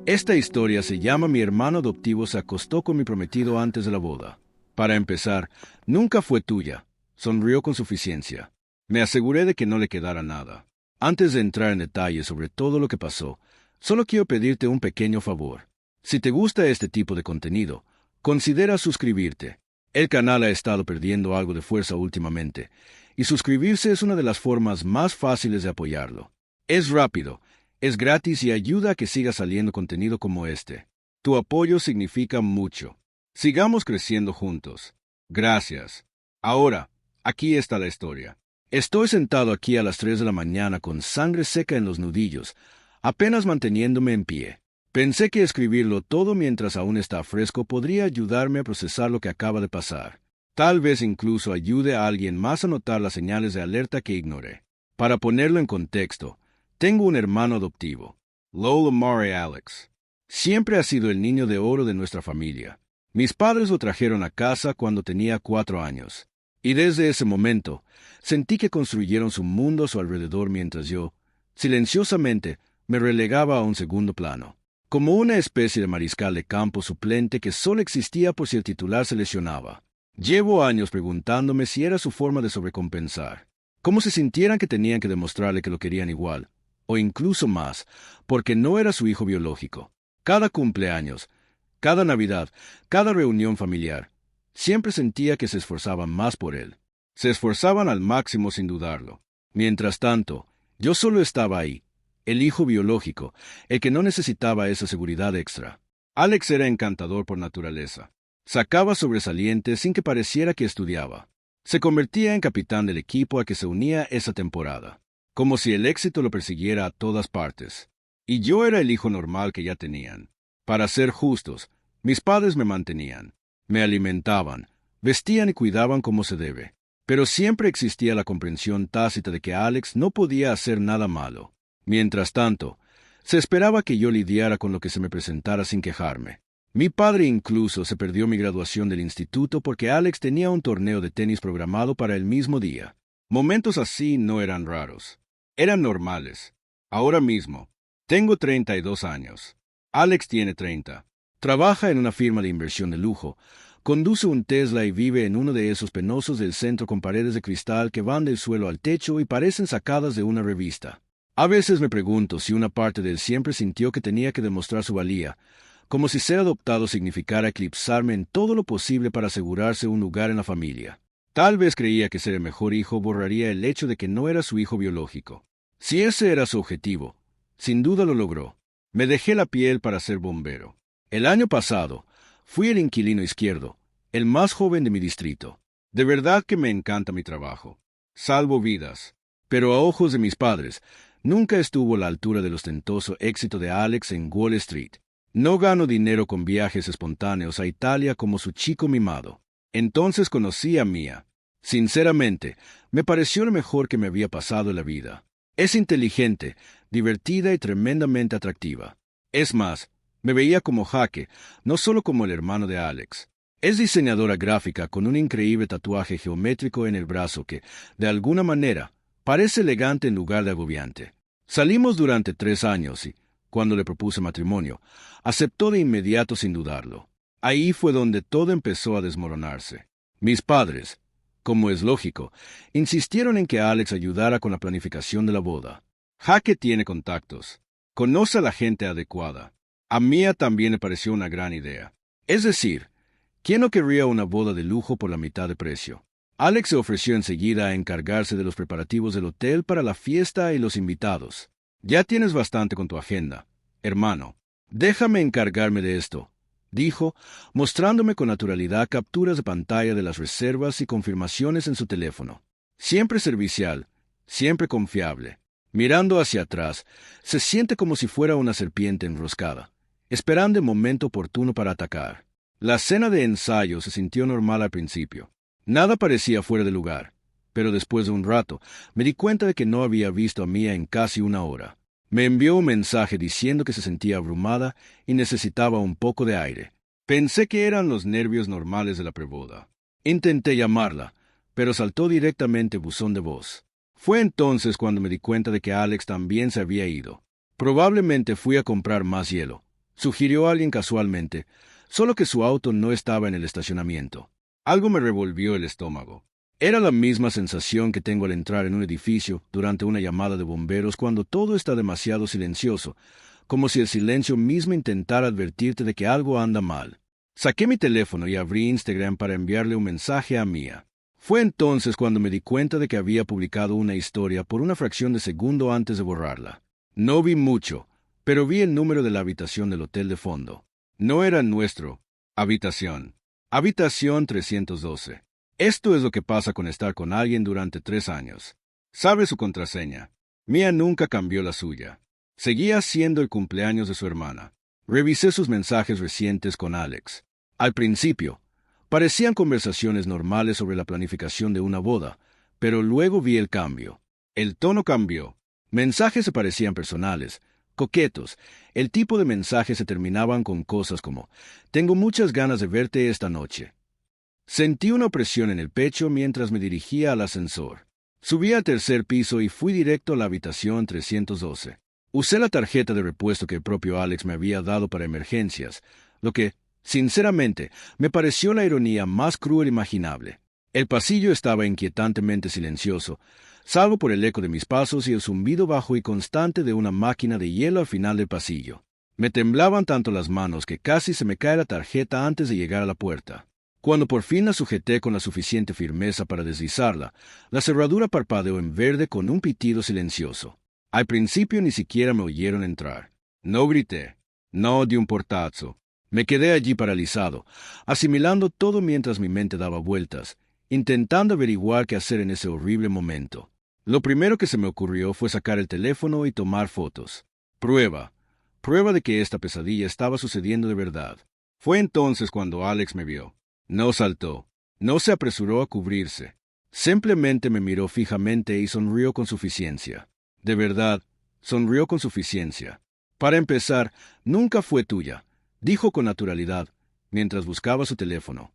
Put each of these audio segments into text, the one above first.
Esta historia se llama Mi hermano adoptivo se acostó con mi prometido antes de la boda. Para empezar, nunca fue tuya. Sonrió con suficiencia. Me aseguré de que no le quedara nada. Antes de entrar en detalle sobre todo lo que pasó, solo quiero pedirte un pequeño favor. Si te gusta este tipo de contenido, considera suscribirte. El canal ha estado perdiendo algo de fuerza últimamente, y suscribirse es una de las formas más fáciles de apoyarlo. Es rápido, es gratis y ayuda a que siga saliendo contenido como este. Tu apoyo significa mucho. Sigamos creciendo juntos. Gracias. Ahora, aquí está la historia. Estoy sentado aquí a las 3 de la mañana con sangre seca en los nudillos, apenas manteniéndome en pie. Pensé que escribirlo todo mientras aún está fresco podría ayudarme a procesar lo que acaba de pasar. Tal vez incluso ayude a alguien más a notar las señales de alerta que ignoré. Para ponerlo en contexto, tengo un hermano adoptivo, Lowell Amari Alex. Siempre ha sido el niño de oro de nuestra familia. Mis padres lo trajeron a casa cuando tenía 4 años. Y desde ese momento, sentí que construyeron su mundo a su alrededor mientras yo, silenciosamente, me relegaba a un segundo plano. Como una especie de mariscal de campo suplente que solo existía por si el titular se lesionaba. Llevo años preguntándome si era su forma de sobrecompensar. Como si sintieran que tenían que demostrarle que lo querían igual, o incluso más, porque no era su hijo biológico. Cada cumpleaños, cada Navidad, cada reunión familiar, siempre sentía que se esforzaban más por él. Se esforzaban al máximo sin dudarlo. Mientras tanto, yo solo estaba ahí, el hijo biológico, el que no necesitaba esa seguridad extra. Alex era encantador por naturaleza. Sacaba sobresalientes sin que pareciera que estudiaba. Se convertía en capitán del equipo a que se unía esa temporada, como si el éxito lo persiguiera a todas partes. Y yo era el hijo normal que ya tenían. Para ser justos, mis padres me mantenían, me alimentaban, vestían y cuidaban como se debe. Pero siempre existía la comprensión tácita de que Alex no podía hacer nada malo. Mientras tanto, se esperaba que yo lidiara con lo que se me presentara sin quejarme. Mi padre incluso se perdió mi graduación del instituto porque Alex tenía un torneo de tenis programado para el mismo día. Momentos así no eran raros. Eran normales. Ahora mismo, tengo 32 años. Alex tiene 30. Trabaja en una firma de inversión de lujo, conduce un Tesla y vive en uno de esos penosos del centro con paredes de cristal que van del suelo al techo y parecen sacadas de una revista. A veces me pregunto si una parte de él siempre sintió que tenía que demostrar su valía, como si ser adoptado significara eclipsarme en todo lo posible para asegurarse un lugar en la familia. Tal vez creía que ser el mejor hijo borraría el hecho de que no era su hijo biológico. Si ese era su objetivo, sin duda lo logró. Me dejé la piel para ser bombero. El año pasado, fui el inquilino izquierdo, el más joven de mi distrito. De verdad que me encanta mi trabajo. Salvo vidas. Pero a ojos de mis padres, nunca estuvo a la altura del ostentoso éxito de Alex en Wall Street. No gano dinero con viajes espontáneos a Italia como su chico mimado. Entonces conocí a Mia. Sinceramente, me pareció lo mejor que me había pasado en la vida. Es inteligente, divertida y tremendamente atractiva. Es más, me veía como Jaque, no solo como el hermano de Alex. Es diseñadora gráfica con un increíble tatuaje geométrico en el brazo que, de alguna manera, parece elegante en lugar de agobiante. Salimos durante 3 años y, cuando le propuse matrimonio, aceptó de inmediato sin dudarlo. Ahí fue donde todo empezó a desmoronarse. Mis padres, como es lógico, insistieron en que Alex ayudara con la planificación de la boda. Jaque tiene contactos. Conoce a la gente adecuada. A Mia también le pareció una gran idea. Es decir, ¿quién no querría una boda de lujo por la mitad de precio? Alex se ofreció enseguida a encargarse de los preparativos del hotel para la fiesta y los invitados. Ya tienes bastante con tu agenda, hermano. Déjame encargarme de esto, dijo, mostrándome con naturalidad capturas de pantalla de las reservas y confirmaciones en su teléfono. Siempre servicial, siempre confiable. Mirando hacia atrás, se siente como si fuera una serpiente enroscada, esperando el momento oportuno para atacar. La cena de ensayo se sintió normal al principio. Nada parecía fuera de lugar, pero después de un rato me di cuenta de que no había visto a Mia en casi una hora. Me envió un mensaje diciendo que se sentía abrumada y necesitaba un poco de aire. Pensé que eran los nervios normales de la preboda. Intenté llamarla, pero saltó directamente buzón de voz. Fue entonces cuando me di cuenta de que Alex también se había ido. Probablemente fui a comprar más hielo, sugirió alguien casualmente, solo que su auto no estaba en el estacionamiento. Algo me revolvió el estómago. Era la misma sensación que tengo al entrar en un edificio durante una llamada de bomberos cuando todo está demasiado silencioso, como si el silencio mismo intentara advertirte de que algo anda mal. Saqué mi teléfono y abrí Instagram para enviarle un mensaje a Mia. Fue entonces cuando me di cuenta de que había publicado una historia por una fracción de segundo antes de borrarla. No vi mucho, pero vi el número de la habitación del hotel de fondo. No era nuestro. Habitación. Habitación 312. Esto es lo que pasa con estar con alguien durante 3 años. Sabe su contraseña. Mia nunca cambió la suya. Seguía siendo el cumpleaños de su hermana. Revisé sus mensajes recientes con Alex. Al principio, parecían conversaciones normales sobre la planificación de una boda, pero luego vi el cambio. El tono cambió. Mensajes se parecían personales, coquetos. El tipo de mensajes se terminaban con cosas como: «Tengo muchas ganas de verte esta noche». Sentí una opresión en el pecho mientras me dirigía al ascensor. Subí al tercer piso y fui directo a la habitación 312. Usé la tarjeta de repuesto que el propio Alex me había dado para emergencias, lo que, sinceramente, me pareció la ironía más cruel imaginable. El pasillo estaba inquietantemente silencioso, salvo por el eco de mis pasos y el zumbido bajo y constante de una máquina de hielo al final del pasillo. Me temblaban tanto las manos que casi se me cae la tarjeta antes de llegar a la puerta. Cuando por fin la sujeté con la suficiente firmeza para deslizarla, la cerradura parpadeó en verde con un pitido silencioso. Al principio ni siquiera me oyeron entrar. No grité. No di un portazo. Me quedé allí paralizado, asimilando todo mientras mi mente daba vueltas, intentando averiguar qué hacer en ese horrible momento. Lo primero que se me ocurrió fue sacar el teléfono y tomar fotos. Prueba de que esta pesadilla estaba sucediendo de verdad. Fue entonces cuando Alex me vio. No saltó, no se apresuró a cubrirse. Simplemente me miró fijamente y sonrió con suficiencia. De verdad, sonrió con suficiencia. Para empezar, nunca fue tuya, dijo con naturalidad, mientras buscaba su teléfono.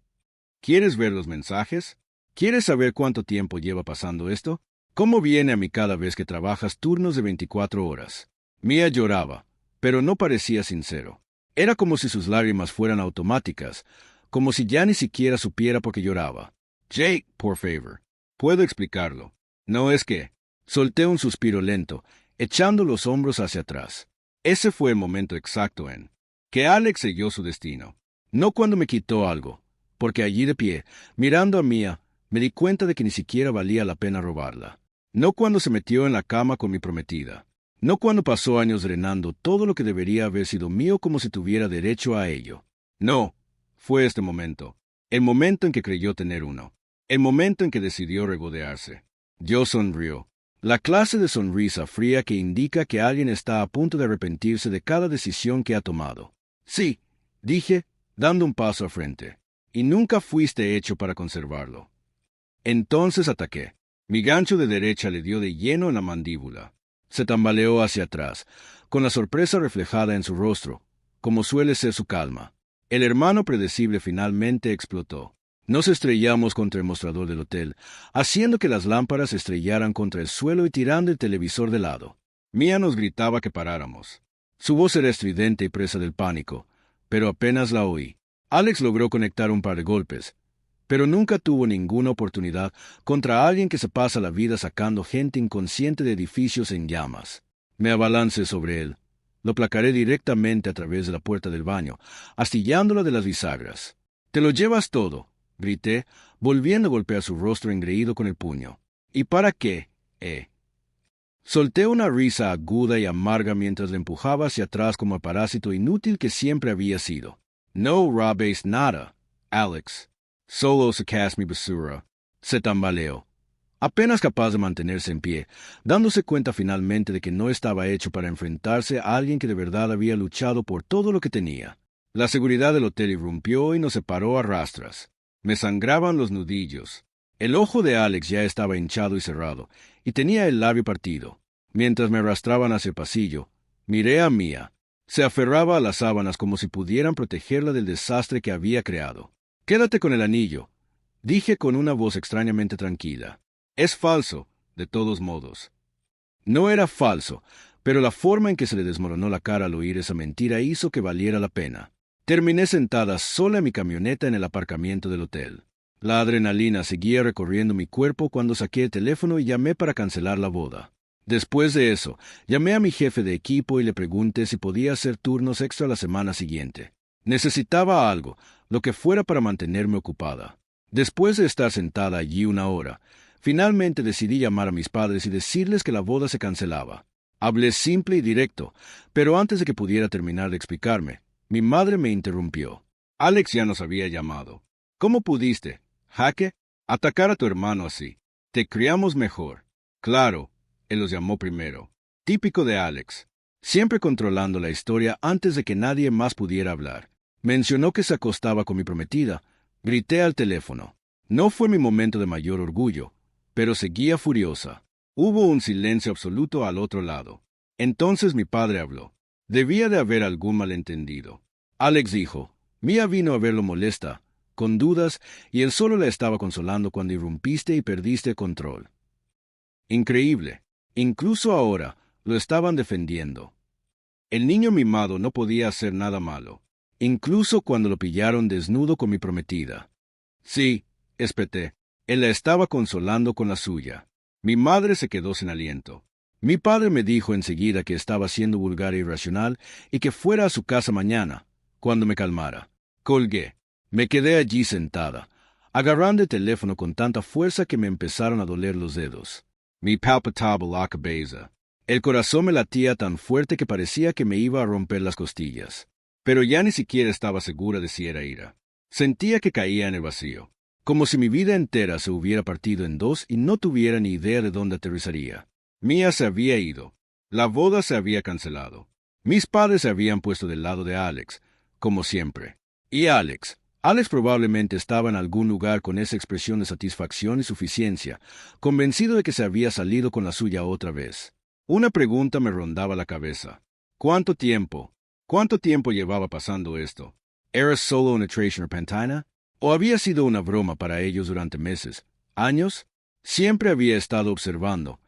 ¿Quieres ver los mensajes? ¿Quieres saber cuánto tiempo lleva pasando esto? ¿Cómo viene a mí cada vez que trabajas turnos de 24 horas? Mia lloraba, pero no parecía sincero. Era como si sus lágrimas fueran automáticas, como si ya ni siquiera supiera por qué lloraba. Jake, por favor. Puedo explicarlo. No es que... Solté un suspiro lento, echando los hombros hacia atrás. Ese fue el momento exacto en que Alex selló su destino. No cuando me quitó algo, porque allí de pie, mirando a Mia, me di cuenta de que ni siquiera valía la pena robarla. No cuando se metió en la cama con mi prometida. No cuando pasó años drenando todo lo que debería haber sido mío como si tuviera derecho a ello. No. Fue este momento, el momento en que creyó tener uno, el momento en que decidió regodearse. Yo sonrió, la clase de sonrisa fría que indica que alguien está a punto de arrepentirse de cada decisión que ha tomado. Sí, dije, dando un paso al frente, y nunca fuiste hecho para conservarlo. Entonces ataqué. Mi gancho de derecha le dio de lleno en la mandíbula. Se tambaleó hacia atrás, con la sorpresa reflejada en su rostro, como suele ser su calma. El hermano predecible finalmente explotó. Nos estrellamos contra el mostrador del hotel, haciendo que las lámparas se estrellaran contra el suelo y tirando el televisor de lado. Mia nos gritaba que paráramos. Su voz era estridente y presa del pánico, pero apenas la oí. Alex logró conectar un par de golpes, pero nunca tuvo ninguna oportunidad contra alguien que se pasa la vida sacando gente inconsciente de edificios en llamas. Me abalancé sobre él. Lo placaré directamente a través de la puerta del baño, astillándola de las bisagras. «Te lo llevas todo», grité, volviendo a golpear su rostro engreído con el puño. «¿Y para qué, Solté una risa aguda y amarga mientras le empujaba hacia atrás como el parásito inútil que siempre había sido. «No robes nada, Alex. Solo sacas mi basura». Se tambaleó, apenas capaz de mantenerse en pie, dándose cuenta finalmente de que no estaba hecho para enfrentarse a alguien que de verdad había luchado por todo lo que tenía. La seguridad del hotel irrumpió y nos separó a rastras. Me sangraban los nudillos. El ojo de Alex ya estaba hinchado y cerrado, y tenía el labio partido. Mientras me arrastraban hacia el pasillo, miré a Mia. Se aferraba a las sábanas como si pudieran protegerla del desastre que había creado. «Quédate con el anillo», dije con una voz extrañamente tranquila. «Es falso, de todos modos». No era falso, pero la forma en que se le desmoronó la cara al oír esa mentira hizo que valiera la pena. Terminé sentada sola en mi camioneta en el aparcamiento del hotel. La adrenalina seguía recorriendo mi cuerpo cuando saqué el teléfono y llamé para cancelar la boda. Después de eso, llamé a mi jefe de equipo y le pregunté si podía hacer turnos extra la semana siguiente. Necesitaba algo, lo que fuera para mantenerme ocupada. Después de estar sentada allí una hora, finalmente decidí llamar a mis padres y decirles que la boda se cancelaba. Hablé simple y directo, pero antes de que pudiera terminar de explicarme, mi madre me interrumpió. Alex ya nos había llamado. ¿Cómo pudiste, Jaque, atacar a tu hermano así? Te criamos mejor. Claro, él los llamó primero. Típico de Alex. Siempre controlando la historia antes de que nadie más pudiera hablar. Mencionó que se acostaba con mi prometida. Grité al teléfono. No fue mi momento de mayor orgullo, pero seguía furiosa. Hubo un silencio absoluto al otro lado. Entonces mi padre habló. Debía de haber algún malentendido. Alex dijo, Mía vino a verlo molesta, con dudas, y él solo la estaba consolando cuando irrumpiste y perdiste el control. Increíble. Incluso ahora, lo estaban defendiendo. El niño mimado no podía hacer nada malo, incluso cuando lo pillaron desnudo con mi prometida. Sí, espeté. Él la estaba consolando con la suya. Mi madre se quedó sin aliento. Mi padre me dijo enseguida que estaba siendo vulgar e irracional y que fuera a su casa mañana, cuando me calmara. Colgué. Me quedé allí sentada, agarrando el teléfono con tanta fuerza que me empezaron a doler los dedos. Mi palpitaba la cabeza. El corazón me latía tan fuerte que parecía que me iba a romper las costillas. Pero ya ni siquiera estaba segura de si era ira. Sentía que caía en el vacío, como si mi vida entera se hubiera partido en dos y no tuviera ni idea de dónde aterrizaría. Mía se había ido. La boda se había cancelado. Mis padres se habían puesto del lado de Alex, como siempre. Y Alex probablemente estaba en algún lugar con esa expresión de satisfacción y suficiencia, convencido de que se había salido con la suya otra vez. Una pregunta me rondaba la cabeza. ¿Cuánto tiempo llevaba pasando esto? ¿Era solo una traición repentina? ¿O había sido una broma para ellos durante meses, años? Siempre había estado observando,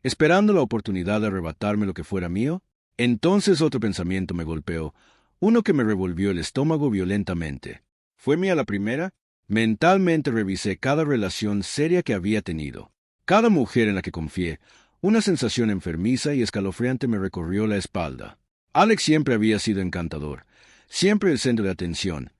esperando la oportunidad de arrebatarme lo que fuera mío. Entonces otro pensamiento me golpeó, uno que me revolvió el estómago violentamente. ¿Fue mía la primera? Mentalmente revisé cada relación seria que había tenido, cada mujer en la que confié. Una sensación enfermiza y escalofriante me recorrió la espalda. Alex siempre había sido encantador, siempre el centro de atención,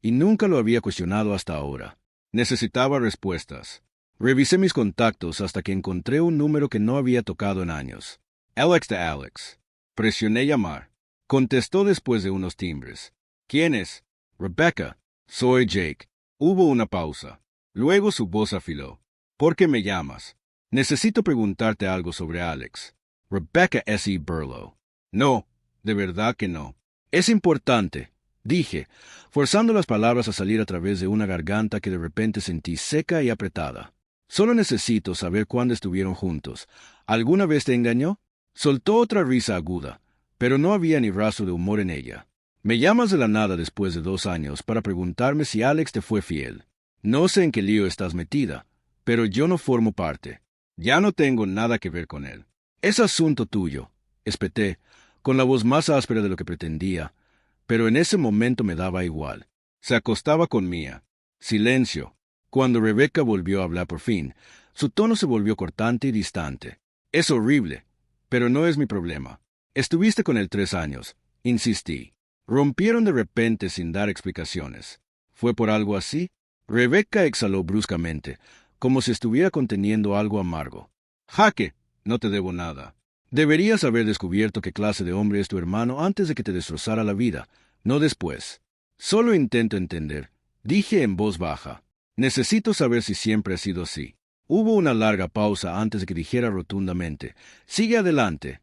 y nunca lo había cuestionado hasta ahora. Necesitaba respuestas. Revisé mis contactos hasta que encontré un número que no había tocado en años. Alex de Alex. Presioné llamar. Contestó después de unos timbres. ¿Quién es? Rebecca. Soy Jake. Hubo una pausa. Luego su voz afiló. ¿Por qué me llamas? Necesito preguntarte algo sobre Alex. Rebecca S. Burlow. No, de verdad que no. Es importante, dije, forzando las palabras a salir a través de una garganta que de repente sentí seca y apretada. Solo necesito saber cuándo estuvieron juntos. ¿Alguna vez te engañó? Soltó otra risa aguda, pero no había ni rastro de humor en ella. Me llamas de la nada después de 2 años para preguntarme si Alex te fue fiel. No sé en qué lío estás metida, pero yo no formo parte. Ya no tengo nada que ver con él. Es asunto tuyo, espeté, con la voz más áspera de lo que pretendía, pero en ese momento me daba igual. Se acostaba con Mía. Silencio. Cuando Rebecca volvió a hablar por fin, su tono se volvió cortante y distante. Es horrible, pero no es mi problema. Estuviste con él 3 años, insistí. Rompieron de repente sin dar explicaciones. ¿Fue por algo así? Rebecca exhaló bruscamente, como si estuviera conteniendo algo amargo. Jaque, no te debo nada. Deberías haber descubierto qué clase de hombre es tu hermano antes de que te destrozara la vida, no después. Solo intento entender, dije en voz baja. Necesito saber si siempre ha sido así. Hubo una larga pausa antes de que dijera rotundamente, sigue adelante.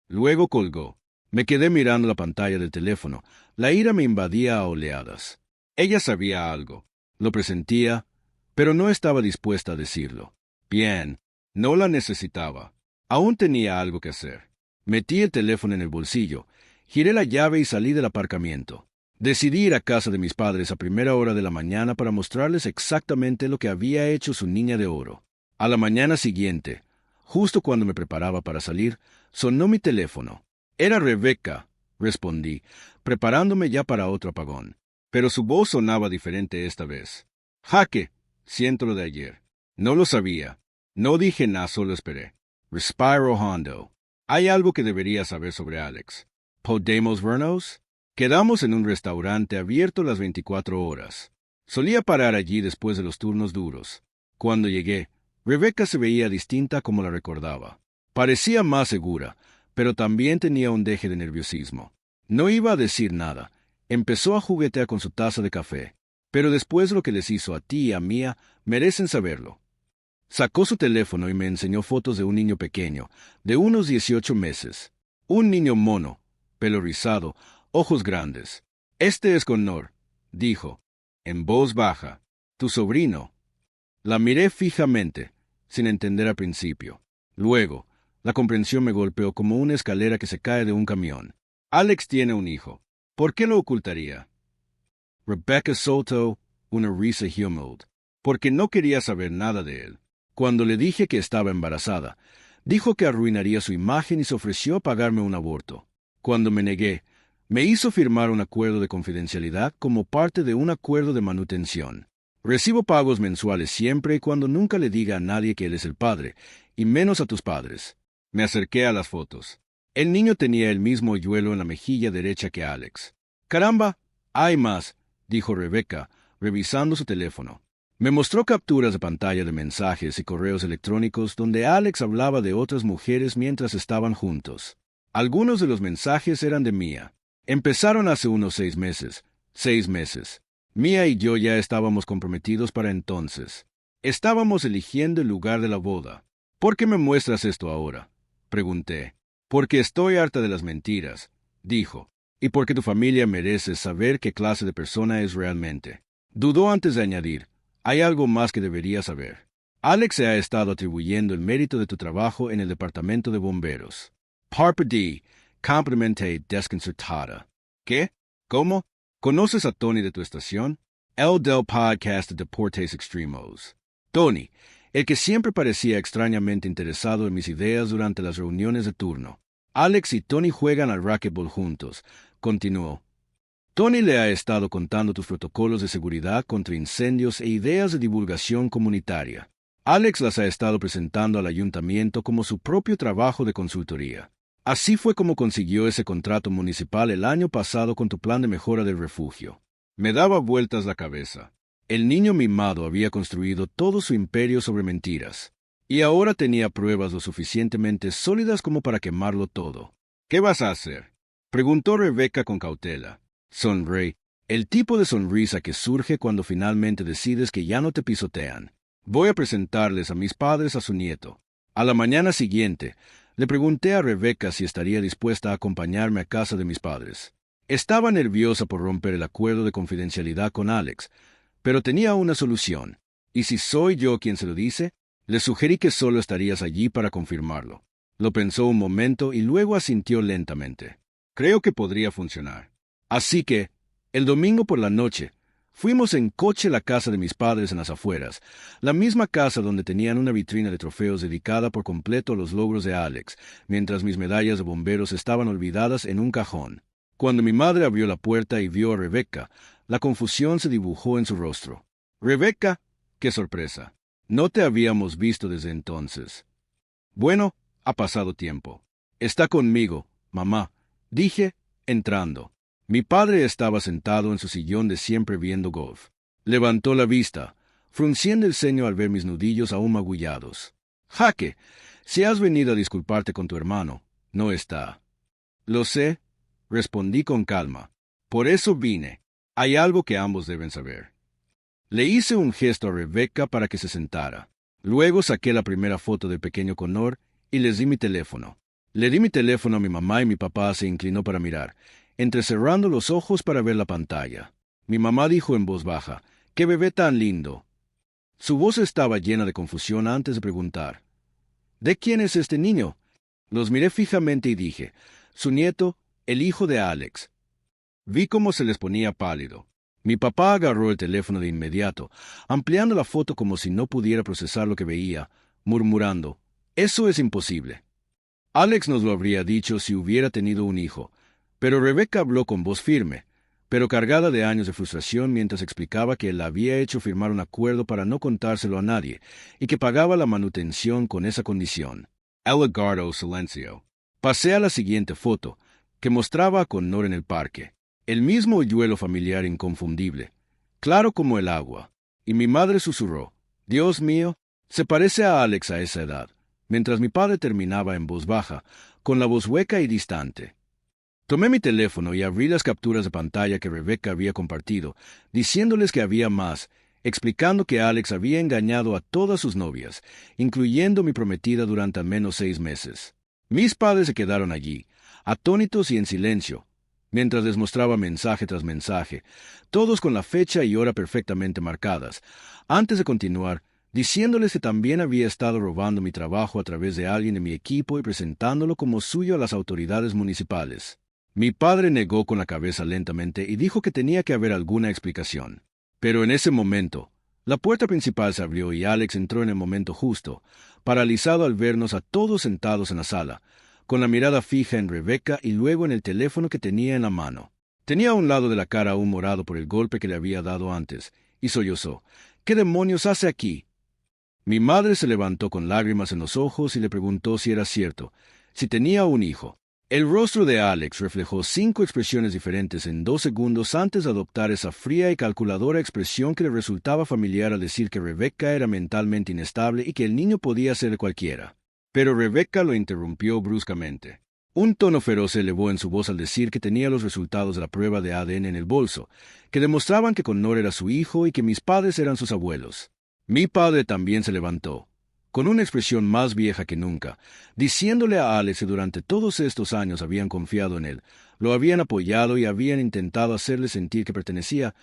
Luego colgó. Me quedé mirando la pantalla del teléfono. La ira me invadía a oleadas. Ella sabía algo. Lo presentía, pero no estaba dispuesta a decirlo. Bien, no la necesitaba. Aún tenía algo que hacer. Metí el teléfono en el bolsillo, giré la llave y salí del aparcamiento. Decidí ir a casa de mis padres a primera hora de la mañana para mostrarles exactamente lo que había hecho su niña de oro. A la mañana siguiente, Justo cuando me preparaba para salir, sonó mi teléfono. Era Rebecca, respondí, preparándome ya para otro apagón. Pero su voz sonaba diferente esta vez. Jaque, siento lo de ayer. No lo sabía. No dije nada, solo esperé. Respiro hondo. Hay algo que deberías saber sobre Alex. ¿Podemos vernos? Quedamos en un restaurante abierto las 24 horas. Solía parar allí después de los turnos duros. Cuando llegué, Rebecca se veía distinta como la recordaba. Parecía más segura, pero también tenía un deje de nerviosismo. No iba a decir nada. Empezó a juguetear con su taza de café. Pero después lo que les hizo a ti y a Mía, merecen saberlo. Sacó su teléfono y me enseñó fotos de un niño pequeño, de unos 18 meses. Un niño mono, pelo rizado, ojos grandes. Este es Connor, dijo, en voz baja. Tu sobrino. La miré fijamente, sin entender al principio. Luego, la comprensión me golpeó como una escalera que se cae de un camión. Alex tiene un hijo. ¿Por qué lo ocultaría? Rebecca soltó una risa humilde, porque no quería saber nada de él. Cuando le dije que estaba embarazada, dijo que arruinaría su imagen y se ofreció a pagarme un aborto. Cuando me negué, me hizo firmar un acuerdo de confidencialidad como parte de un acuerdo de manutención. Recibo pagos mensuales siempre y cuando nunca le diga a nadie que él es el padre, y menos a tus padres. Me acerqué a las fotos. El niño tenía el mismo hoyuelo en la mejilla derecha que Alex. «Caramba, hay más», dijo Rebecca, revisando su teléfono. Me mostró capturas de pantalla de mensajes y correos electrónicos donde Alex hablaba de otras mujeres mientras estaban juntos. Algunos de los mensajes eran de Mía. Empezaron hace unos 6 meses. 6 meses. Mía y yo ya estábamos comprometidos para entonces. Estábamos eligiendo el lugar de la boda. ¿Por qué me muestras esto ahora?, pregunté. Porque estoy harta de las mentiras, dijo, y porque tu familia merece saber qué clase de persona es realmente. Dudó antes de añadir, hay algo más que deberías saber. Alex se ha estado atribuyendo el mérito de tu trabajo en el departamento de bomberos. Parpadí, complementé desconcertada. ¿Qué? ¿Cómo? ¿Conoces a Tony de tu estación? El del podcast de Deportes Extremos. Tony, el que siempre parecía extrañamente interesado en mis ideas durante las reuniones de turno. Alex y Tony juegan al racquetball juntos, continuó. Tony le ha estado contando tus protocolos de seguridad contra incendios e ideas de divulgación comunitaria. Alex las ha estado presentando al ayuntamiento como su propio trabajo de consultoría. Así fue como consiguió ese contrato municipal el año pasado con tu plan de mejora del refugio. Me daba vueltas la cabeza. El niño mimado había construido todo su imperio sobre mentiras, y ahora tenía pruebas lo suficientemente sólidas como para quemarlo todo. ¿Qué vas a hacer?, preguntó Rebecca con cautela. Sonreí, el tipo de sonrisa que surge cuando finalmente decides que ya no te pisotean. Voy a presentarles a mis padres a su nieto. A la mañana siguiente, le pregunté a Rebecca si estaría dispuesta a acompañarme a casa de mis padres. Estaba nerviosa por romper el acuerdo de confidencialidad con Alex, pero tenía una solución. ¿Y si soy yo quien se lo dice? Le sugerí que solo estarías allí para confirmarlo. Lo pensó un momento y luego asintió lentamente. Creo que podría funcionar. Así que, el domingo por la noche, fuimos en coche a la casa de mis padres en las afueras, la misma casa donde tenían una vitrina de trofeos dedicada por completo a los logros de Alex, mientras mis medallas de bomberos estaban olvidadas en un cajón. Cuando mi madre abrió la puerta y vio a Rebecca, la confusión se dibujó en su rostro. «Rebecca, qué sorpresa. No te habíamos visto desde entonces». «Bueno, ha pasado tiempo. Está conmigo, mamá», dije, entrando. Mi padre estaba sentado en su sillón de siempre viendo golf. Levantó la vista, frunciendo el ceño al ver mis nudillos aún magullados. «Jaque, si has venido a disculparte con tu hermano, no está». «Lo sé», respondí con calma. «Por eso vine. Hay algo que ambos deben saber». Le hice un gesto a Rebecca para que se sentara. Luego saqué la primera foto del pequeño Connor y les di mi teléfono. Le di mi teléfono a mi mamá y mi papá se inclinó para mirar, entrecerrando los ojos para ver la pantalla. Mi mamá dijo en voz baja, «¡Qué bebé tan lindo!». Su voz estaba llena de confusión antes de preguntar, «¿De quién es este niño?». Los miré fijamente y dije, «Su nieto, el hijo de Alex». Vi cómo se les ponía pálido. Mi papá agarró el teléfono de inmediato, ampliando la foto como si no pudiera procesar lo que veía, murmurando, Eso es imposible. Alex nos lo habría dicho si hubiera tenido un hijo, pero Rebecca habló con voz firme, pero cargada de años de frustración mientras explicaba que él había hecho firmar un acuerdo para no contárselo a nadie y que pagaba la manutención con esa condición. Ella guardó silencio. Pasé a la siguiente foto, que mostraba a Connor en el parque. El mismo hoyuelo familiar inconfundible, claro como el agua. Y mi madre susurró, «Dios mío, se parece a Alex a esa edad», mientras mi padre terminaba en voz baja, con la voz hueca y distante. Tomé mi teléfono y abrí las capturas de pantalla que Rebecca había compartido, diciéndoles que había más, explicando que Alex había engañado a todas sus novias, incluyendo mi prometida durante al menos 6 meses. Mis padres se quedaron allí, atónitos y en silencio, mientras les mostraba mensaje tras mensaje, todos con la fecha y hora perfectamente marcadas, antes de continuar, diciéndoles que también había estado robando mi trabajo a través de alguien de mi equipo y presentándolo como suyo a las autoridades municipales. Mi padre negó con la cabeza lentamente y dijo que tenía que haber alguna explicación. Pero en ese momento, la puerta principal se abrió y Alex entró en el momento justo, paralizado al vernos a todos sentados en la sala, con la mirada fija en Rebecca y luego en el teléfono que tenía en la mano. Tenía a un lado de la cara aún morado por el golpe que le había dado antes, y sollozó. «¿Qué demonios hace aquí?» Mi madre se levantó con lágrimas en los ojos y le preguntó si era cierto, si tenía un hijo. El rostro de Alex reflejó 5 expresiones diferentes en 2 segundos antes de adoptar esa fría y calculadora expresión que le resultaba familiar al decir que Rebecca era mentalmente inestable y que el niño podía ser cualquiera. Pero Rebecca lo interrumpió bruscamente. Un tono feroz se elevó en su voz al decir que tenía los resultados de la prueba de ADN en el bolso, que demostraban que Connor era su hijo y que mis padres eran sus abuelos. Mi padre también se levantó, con una expresión más vieja que nunca, diciéndole a Alex que durante todos estos años habían confiado en él, lo habían apoyado y habían intentado hacerle sentir que pertenecía,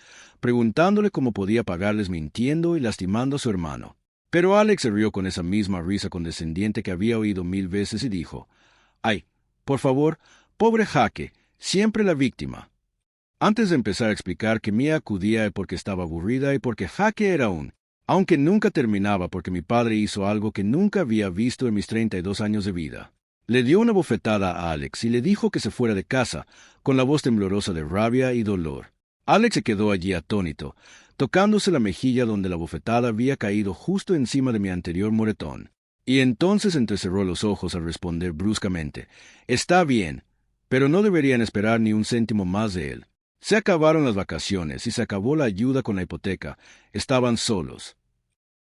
preguntándole cómo podía pagarles mintiendo y lastimando a su hermano. Pero Alex se rió con esa misma risa condescendiente que había oído 1000 veces y dijo, «Ay, por favor, pobre Jaque, siempre la víctima». Antes de empezar a explicar que Mia acudía porque estaba aburrida y porque Jaque era aunque nunca terminaba porque mi padre hizo algo que nunca había visto en mis 32 años de vida. Le dio una bofetada a Alex y le dijo que se fuera de casa, con la voz temblorosa de rabia y dolor. Alex se quedó allí atónito, tocándose la mejilla donde la bofetada había caído justo encima de mi anterior moretón. Y entonces entrecerró los ojos al responder bruscamente, «Está bien, pero no deberían esperar ni un céntimo más de él. Se acabaron las vacaciones y se acabó la ayuda con la hipoteca. Estaban solos».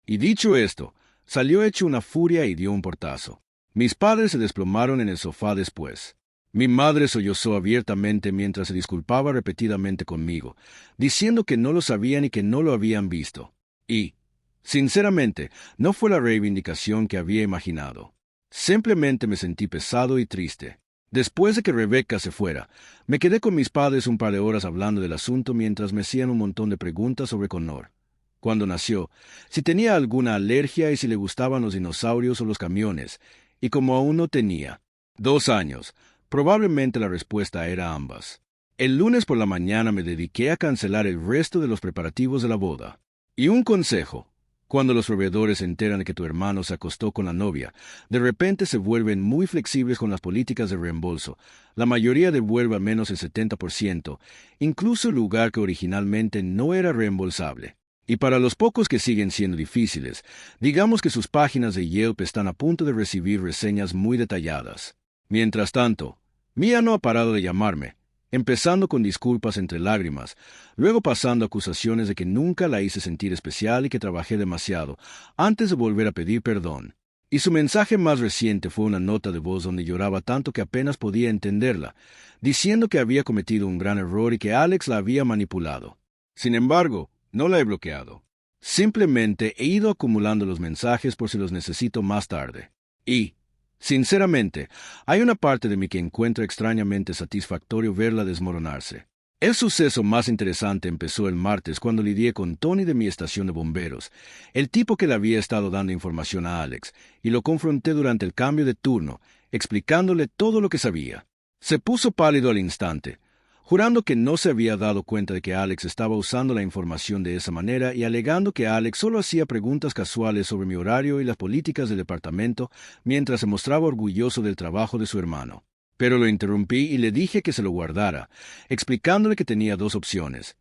Y dicho esto, salió hecho una furia y dio un portazo. Mis padres se desplomaron en el sofá después. Mi madre sollozó abiertamente mientras se disculpaba repetidamente conmigo, diciendo que no lo sabían y que no lo habían visto. Y, sinceramente, no fue la reivindicación que había imaginado. Simplemente me sentí pesado y triste. Después de que Rebecca se fuera, me quedé con mis padres un par de horas hablando del asunto mientras me hacían un montón de preguntas sobre Connor. Cuando nació, si tenía alguna alergia y si le gustaban los dinosaurios o los camiones, y como aún no tenía 2 años, probablemente la respuesta era ambas. El lunes por la mañana me dediqué a cancelar el resto de los preparativos de la boda. Y un consejo. Cuando los proveedores se enteran de que tu hermano se acostó con la novia, de repente se vuelven muy flexibles con las políticas de reembolso. La mayoría devuelve al menos el 70%, incluso el lugar que originalmente no era reembolsable. Y para los pocos que siguen siendo difíciles, digamos que sus páginas de Yelp están a punto de recibir reseñas muy detalladas. Mientras tanto, Mia no ha parado de llamarme, empezando con disculpas entre lágrimas, luego pasando acusaciones de que nunca la hice sentir especial y que trabajé demasiado, antes de volver a pedir perdón. Y su mensaje más reciente fue una nota de voz donde lloraba tanto que apenas podía entenderla, diciendo que había cometido un gran error y que Alex la había manipulado. Sin embargo, no la he bloqueado. Simplemente he ido acumulando los mensajes por si los necesito más tarde. Y, sinceramente, hay una parte de mí que encuentra extrañamente satisfactorio verla desmoronarse. El suceso más interesante empezó el martes cuando lidié con Tony de mi estación de bomberos, el tipo que le había estado dando información a Alex, y lo confronté durante el cambio de turno, explicándole todo lo que sabía. Se puso pálido al instante, jurando que no se había dado cuenta de que Alex estaba usando la información de esa manera y alegando que Alex solo hacía preguntas casuales sobre mi horario y las políticas del departamento mientras se mostraba orgulloso del trabajo de su hermano. Pero lo interrumpí y le dije que se lo guardara, explicándole que tenía dos opciones.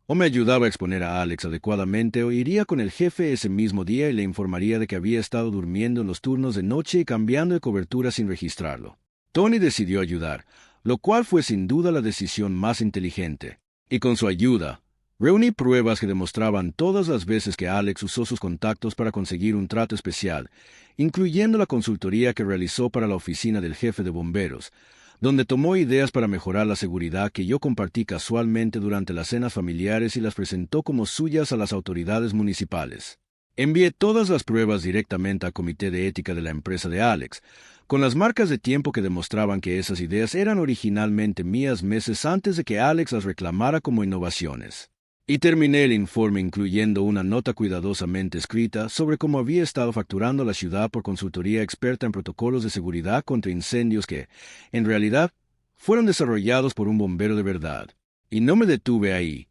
O me ayudaba a exponer a Alex adecuadamente o iría con el jefe ese mismo día y le informaría de que había estado durmiendo en los turnos de noche y cambiando de cobertura sin registrarlo. Tony decidió ayudar, lo cual fue sin duda la decisión más inteligente. Y con su ayuda, reuní pruebas que demostraban todas las veces que Alex usó sus contactos para conseguir un trato especial, incluyendo la consultoría que realizó para la oficina del jefe de bomberos, donde tomó ideas para mejorar la seguridad que yo compartí casualmente durante las cenas familiares y las presentó como suyas a las autoridades municipales. Envié todas las pruebas directamente al comité de ética de la empresa de Alex, con las marcas de tiempo que demostraban que esas ideas eran originalmente mías meses antes de que Alex las reclamara como innovaciones. Y terminé el informe incluyendo una nota cuidadosamente escrita sobre cómo había estado facturando a la ciudad por consultoría experta en protocolos de seguridad contra incendios que, en realidad, fueron desarrollados por un bombero de verdad. Y no me detuve ahí,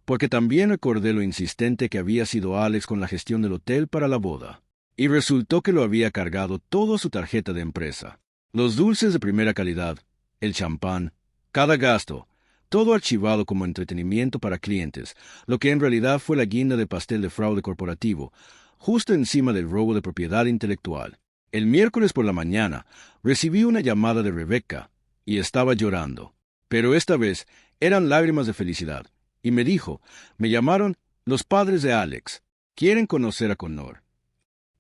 porque también recordé lo insistente que había sido Alex con la gestión del hotel para la boda. Y resultó que lo había cargado toda su tarjeta de empresa. Los dulces de primera calidad, el champán, cada gasto, todo archivado como entretenimiento para clientes, lo que en realidad fue la guinda de pastel de fraude corporativo, justo encima del robo de propiedad intelectual. El miércoles por la mañana recibí una llamada de Rebecca, y estaba llorando. Pero esta vez eran lágrimas de felicidad, y me dijo, me llamaron los padres de Alex, quieren conocer a Connor.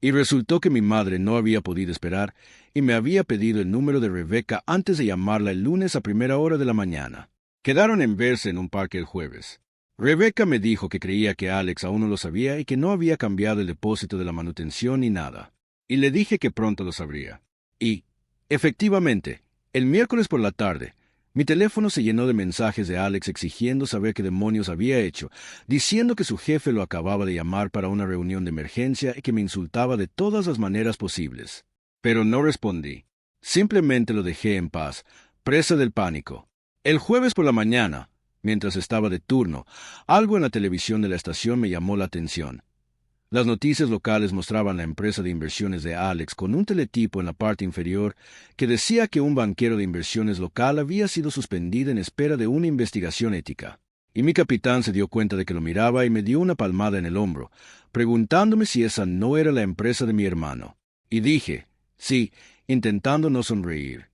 Y resultó que mi madre no había podido esperar, y me había pedido el número de Rebecca antes de llamarla el lunes a primera hora de la mañana. Quedaron en verse en un parque el jueves. Rebecca me dijo que creía que Alex aún no lo sabía y que no había cambiado el depósito de la manutención ni nada. Y le dije que pronto lo sabría. Y, efectivamente, el miércoles por la tarde, mi teléfono se llenó de mensajes de Alex exigiendo saber qué demonios había hecho, diciendo que su jefe lo acababa de llamar para una reunión de emergencia y que me insultaba de todas las maneras posibles. Pero no respondí. Simplemente lo dejé en paz, presa del pánico. El jueves por la mañana, mientras estaba de turno, algo en la televisión de la estación me llamó la atención. Las noticias locales mostraban la empresa de inversiones de Alex con un teletipo en la parte inferior que decía que un banquero de inversiones local había sido suspendido en espera de una investigación ética. Y mi capitán se dio cuenta de que lo miraba y me dio una palmada en el hombro, preguntándome si esa no era la empresa de mi hermano. Y dije, sí, intentando no sonreír.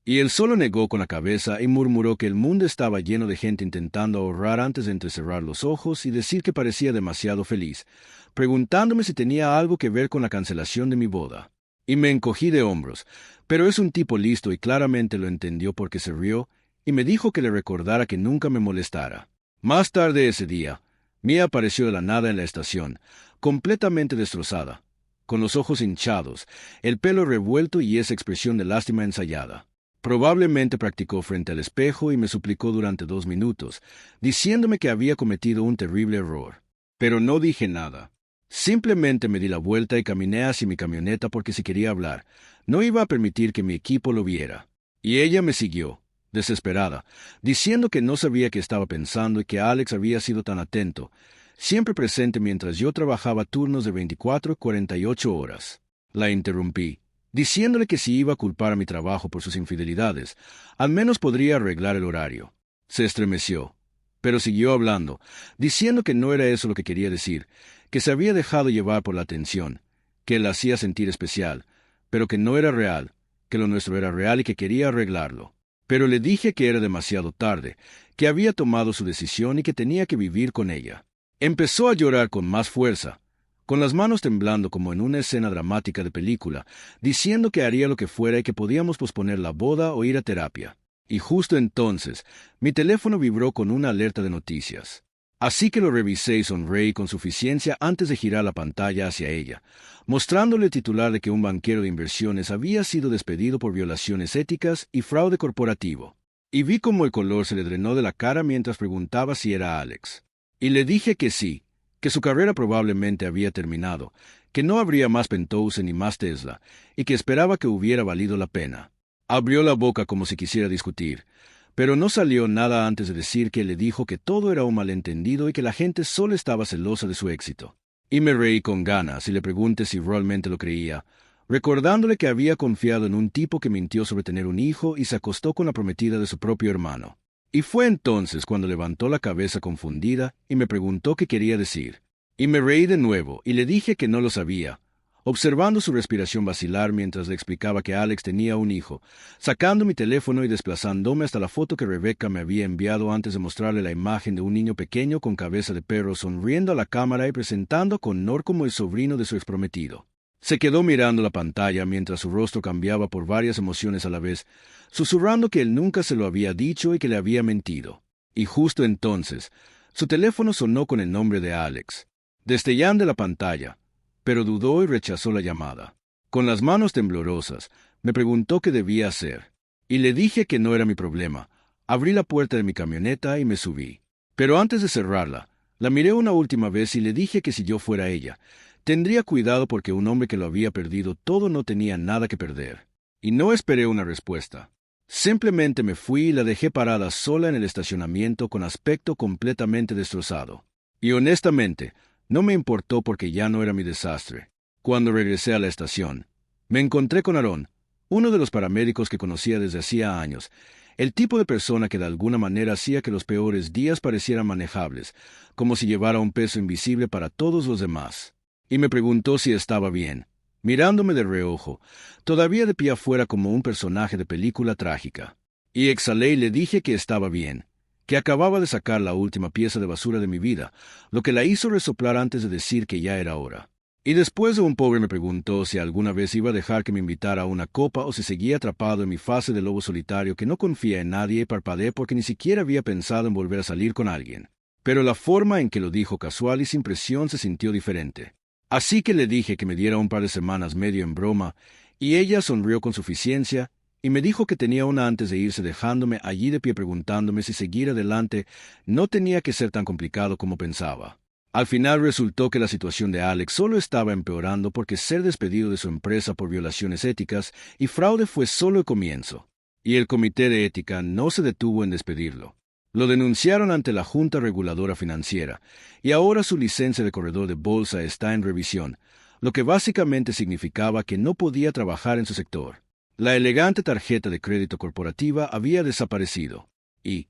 Y él solo negó con la cabeza y murmuró que el mundo estaba lleno de gente intentando ahorrar antes de entrecerrar los ojos y decir que parecía demasiado feliz, preguntándome si tenía algo que ver con la cancelación de mi boda. Y me encogí de hombros, pero es un tipo listo y claramente lo entendió porque se rió y me dijo que le recordara que nunca me molestara. Más tarde ese día, Mia apareció de la nada en la estación, completamente destrozada, con los ojos hinchados, el pelo revuelto y esa expresión de lástima ensayada. Probablemente practicó frente al espejo y me suplicó durante 2 minutos, diciéndome que había cometido un terrible error. Pero no dije nada. Simplemente me di la vuelta y caminé hacia mi camioneta porque si quería hablar, no iba a permitir que mi equipo lo viera. Y ella me siguió, desesperada, diciendo que no sabía qué estaba pensando y que Alex había sido tan atento, siempre presente mientras yo trabajaba turnos de 24 y 48 horas. La interrumpí, diciéndole que si iba a culpar a mi trabajo por sus infidelidades, al menos podría arreglar el horario. Se estremeció, pero siguió hablando, diciendo que no era eso lo que quería decir, que se había dejado llevar por la atención, que la hacía sentir especial, pero que no era real, que lo nuestro era real y que quería arreglarlo. Pero le dije que era demasiado tarde, que había tomado su decisión y que tenía que vivir con ella. Empezó a llorar con más fuerza, con las manos temblando como en una escena dramática de película, diciendo que haría lo que fuera y que podíamos posponer la boda o ir a terapia. Y justo entonces, mi teléfono vibró con una alerta de noticias. Así que lo revisé y sonreí con suficiencia antes de girar la pantalla hacia ella, mostrándole el titular de que un banquero de inversiones había sido despedido por violaciones éticas y fraude corporativo. Y vi cómo el color se le drenó de la cara mientras preguntaba si era Alex. Y le dije que sí, que su carrera probablemente había terminado, que no habría más Penthouse ni más Tesla, y que esperaba que hubiera valido la pena. Abrió la boca como si quisiera discutir, pero no salió nada antes de decir que le dijo que todo era un malentendido y que la gente solo estaba celosa de su éxito. Y me reí con ganas y le pregunté si realmente lo creía, recordándole que había confiado en un tipo que mintió sobre tener un hijo y se acostó con la prometida de su propio hermano. Y fue entonces cuando levantó la cabeza confundida y me preguntó qué quería decir. Y me reí de nuevo y le dije que no lo sabía, observando su respiración vacilar mientras le explicaba que Alex tenía un hijo, sacando mi teléfono y desplazándome hasta la foto que Rebecca me había enviado antes de mostrarle la imagen de un niño pequeño con cabeza de perro sonriendo a la cámara y presentando con honor como el sobrino de su exprometido. Se quedó mirando la pantalla mientras su rostro cambiaba por varias emociones a la vez, susurrando que él nunca se lo había dicho y que le había mentido. Y justo entonces, su teléfono sonó con el nombre de Alex, destellando la pantalla, pero dudó y rechazó la llamada. Con las manos temblorosas, me preguntó qué debía hacer, y le dije que no era mi problema. Abrí la puerta de mi camioneta y me subí. Pero antes de cerrarla, la miré una última vez y le dije que si yo fuera ella, tendría cuidado porque un hombre que lo había perdido todo no tenía nada que perder. Y no esperé una respuesta. Simplemente me fui y la dejé parada sola en el estacionamiento con aspecto completamente destrozado. Y honestamente, no me importó porque ya no era mi desastre. Cuando regresé a la estación, me encontré con Aaron, uno de los paramédicos que conocía desde hacía años, el tipo de persona que de alguna manera hacía que los peores días parecieran manejables, como si llevara un peso invisible para todos los demás. Y me preguntó si estaba bien, mirándome de reojo, todavía de pie afuera como un personaje de película trágica. Y exhalé y le dije que estaba bien, que acababa de sacar la última pieza de basura de mi vida, lo que la hizo resoplar antes de decir que ya era hora. Y después de un pobre me preguntó si alguna vez iba a dejar que me invitara a una copa o si seguía atrapado en mi fase de lobo solitario que no confía en nadie y parpadeé porque ni siquiera había pensado en volver a salir con alguien. Pero la forma en que lo dijo casual y sin presión se sintió diferente. Así que le dije que me diera un par de semanas medio en broma, y ella sonrió con suficiencia y me dijo que tenía una antes de irse dejándome allí de pie preguntándome si seguir adelante no tenía que ser tan complicado como pensaba. Al final resultó que la situación de Alex solo estaba empeorando porque ser despedido de su empresa por violaciones éticas y fraude fue solo el comienzo, y el comité de ética no se detuvo en despedirlo. Lo denunciaron ante la Junta Reguladora Financiera, y ahora su licencia de corredor de bolsa está en revisión, lo que básicamente significaba que no podía trabajar en su sector. La elegante tarjeta de crédito corporativa había desaparecido, y,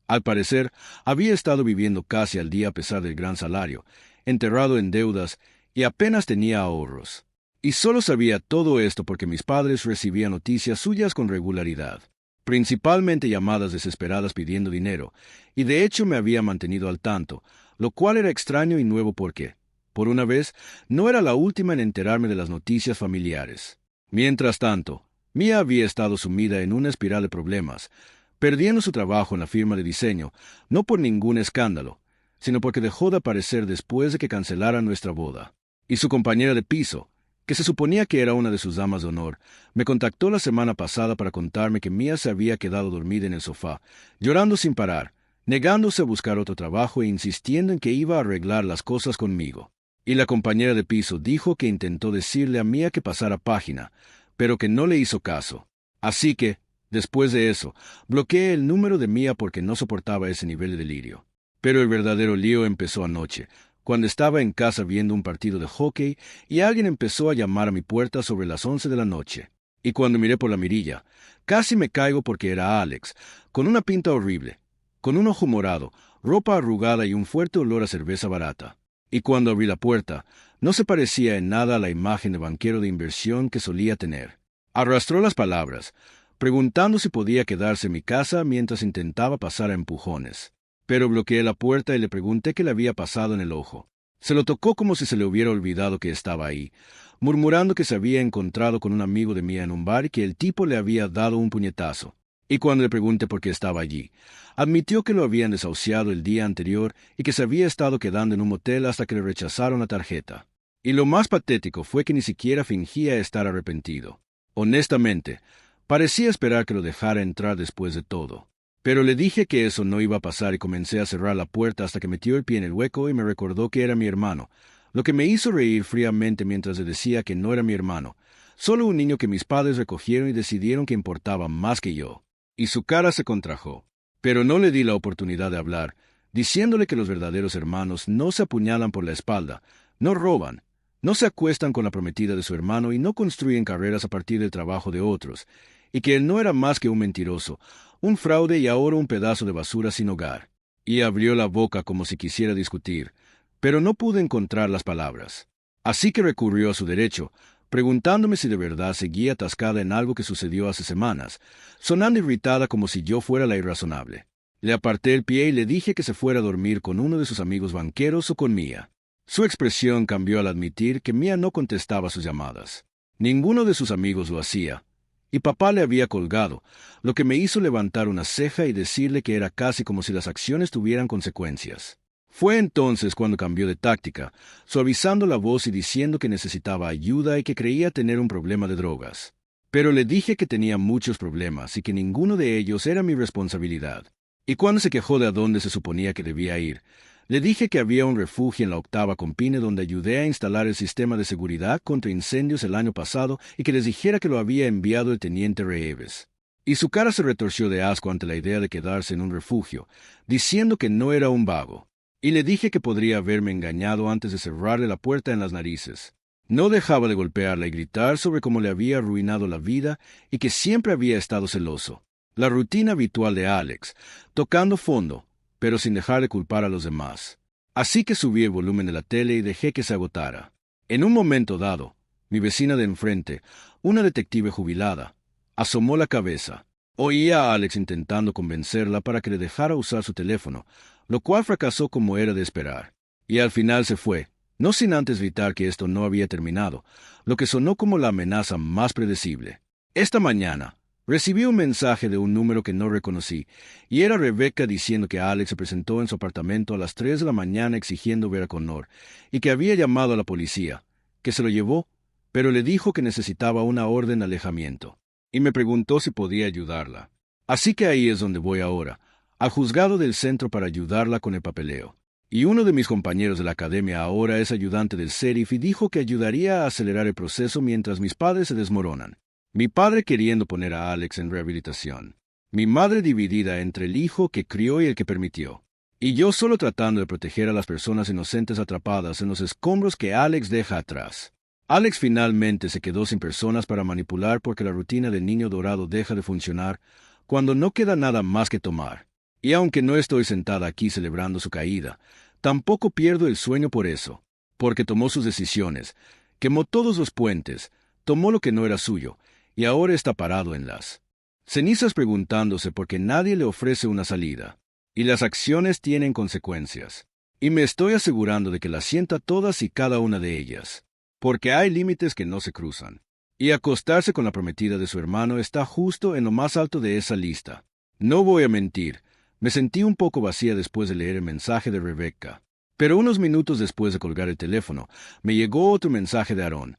al parecer, había estado viviendo casi al día a pesar del gran salario, enterrado en deudas y apenas tenía ahorros. Y solo sabía todo esto porque mis padres recibían noticias suyas con regularidad, principalmente llamadas desesperadas pidiendo dinero, y de hecho me había mantenido al tanto, lo cual era extraño y nuevo porque, por una vez, no era la última en enterarme de las noticias familiares. Mientras tanto, Mia había estado sumida en una espiral de problemas, perdiendo su trabajo en la firma de diseño, no por ningún escándalo, sino porque dejó de aparecer después de que cancelaran nuestra boda. Y su compañera de piso, que se suponía que era una de sus damas de honor, me contactó la semana pasada para contarme que Mia se había quedado dormida en el sofá, llorando sin parar, negándose a buscar otro trabajo e insistiendo en que iba a arreglar las cosas conmigo. Y la compañera de piso dijo que intentó decirle a Mia que pasara página, pero que no le hizo caso. Así que, después de eso, bloqueé el número de Mia porque no soportaba ese nivel de delirio. Pero el verdadero lío empezó anoche, cuando estaba en casa viendo un partido de hockey y alguien empezó a llamar a mi puerta sobre las 11 de la noche. Y cuando miré por la mirilla, casi me caigo porque era Alex, con una pinta horrible, con un ojo morado, ropa arrugada y un fuerte olor a cerveza barata. Y cuando abrí la puerta, no se parecía en nada a la imagen de banquero de inversión que solía tener. Arrastró las palabras, preguntando si podía quedarse en mi casa mientras intentaba pasar a empujones. Pero bloqueé la puerta y le pregunté qué le había pasado en el ojo. Se lo tocó como si se le hubiera olvidado que estaba ahí, murmurando que se había encontrado con un amigo de Mia en un bar y que el tipo le había dado un puñetazo. Y cuando le pregunté por qué estaba allí, admitió que lo habían desahuciado el día anterior y que se había estado quedando en un motel hasta que le rechazaron la tarjeta. Y lo más patético fue que ni siquiera fingía estar arrepentido. Honestamente, parecía esperar que lo dejara entrar después de todo. Pero le dije que eso no iba a pasar y comencé a cerrar la puerta hasta que metió el pie en el hueco y me recordó que era mi hermano, lo que me hizo reír fríamente mientras le decía que no era mi hermano, solo un niño que mis padres recogieron y decidieron que importaba más que yo. y su cara se contrajo. Pero no le di la oportunidad de hablar, diciéndole que los verdaderos hermanos no se apuñalan por la espalda, no roban, no se acuestan con la prometida de su hermano y no construyen carreras a partir del trabajo de otros, y que él no era más que un mentiroso, un fraude y ahora un pedazo de basura sin hogar. Y abrió la boca como si quisiera discutir, pero no pude encontrar las palabras. Así que recurrió a su derecho, preguntándome si de verdad seguía atascada en algo que sucedió hace semanas, sonando irritada como si yo fuera la irrazonable. Le aparté el pie y le dije que se fuera a dormir con uno de sus amigos banqueros o con Mía. Su expresión cambió al admitir que Mía no contestaba sus llamadas. Ninguno de sus amigos lo hacía, y papá le había colgado, lo que me hizo levantar una ceja y decirle que era casi como si las acciones tuvieran consecuencias. Fue entonces cuando cambió de táctica, suavizando la voz y diciendo que necesitaba ayuda y que creía tener un problema de drogas. Pero le dije que tenía muchos problemas y que ninguno de ellos era mi responsabilidad. Y cuando se quejó de a dónde se suponía que debía ir, le dije que había un refugio en la Octava con Pine donde ayudé a instalar el sistema de seguridad contra incendios el año pasado y que les dijera que lo había enviado el teniente Reeves. Y su cara se retorció de asco ante la idea de quedarse en un refugio, diciendo que no era un vago. Y le dije que podría haberme engañado antes de cerrarle la puerta en las narices. No dejaba de golpearla y gritar sobre cómo le había arruinado la vida y que siempre había estado celoso. La rutina habitual de Alex, tocando fondo, pero sin dejar de culpar a los demás. Así que subí el volumen de la tele y dejé que se agotara. En un momento dado, mi vecina de enfrente, una detective jubilada, asomó la cabeza. Oía a Alex intentando convencerla para que le dejara usar su teléfono, lo cual fracasó como era de esperar. Y al final se fue, no sin antes gritar que esto no había terminado, lo que sonó como la amenaza más predecible. Esta mañana, recibí un mensaje de un número que no reconocí, y era Rebecca diciendo que Alex se presentó en su apartamento a las 3 de la mañana exigiendo ver a Connor, y que había llamado a la policía, que se lo llevó, pero le dijo que necesitaba una orden de alejamiento, y me preguntó si podía ayudarla. Así que ahí es donde voy ahora, al juzgado del centro para ayudarla con el papeleo. Y uno de mis compañeros de la academia ahora es ayudante del sheriff y dijo que ayudaría a acelerar el proceso mientras mis padres se desmoronan. Mi padre queriendo poner a Alex en rehabilitación. Mi madre dividida entre el hijo que crió y el que permitió. Y yo solo tratando de proteger a las personas inocentes atrapadas en los escombros que Alex deja atrás. Alex finalmente se quedó sin personas para manipular porque la rutina del niño dorado deja de funcionar cuando no queda nada más que tomar. Y aunque no estoy sentada aquí celebrando su caída, tampoco pierdo el sueño por eso, porque tomó sus decisiones, quemó todos los puentes, tomó lo que no era suyo, y ahora está parado en las cenizas preguntándose por qué nadie le ofrece una salida. Y las acciones tienen consecuencias. Y me estoy asegurando de que las sienta todas y cada una de ellas, porque hay límites que no se cruzan. Y acostarse con la prometida de su hermano está justo en lo más alto de esa lista. No voy a mentir. Me sentí un poco vacía después de leer el mensaje de Rebecca. Pero unos minutos después de colgar el teléfono, me llegó otro mensaje de Aarón.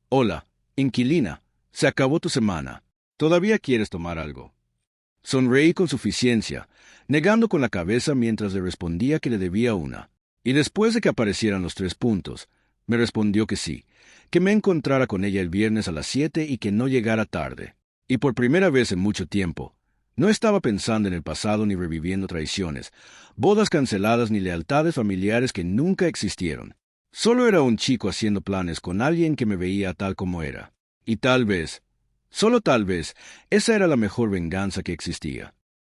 Hola, inquilina, se acabó tu semana. ¿Todavía quieres tomar algo? Sonreí con suficiencia, negando con la cabeza mientras le respondía que le debía una. Y después de que aparecieran los 3 puntos, me respondió que sí, que me encontrara con ella el viernes a las 7 y que no llegara tarde. Y por primera vez en mucho tiempo, no estaba pensando en el pasado ni reviviendo traiciones, bodas canceladas ni lealtades familiares que nunca existieron. Solo era un chico haciendo planes con alguien que me veía tal como era. Y tal vez, solo tal vez, esa era la mejor venganza que existía.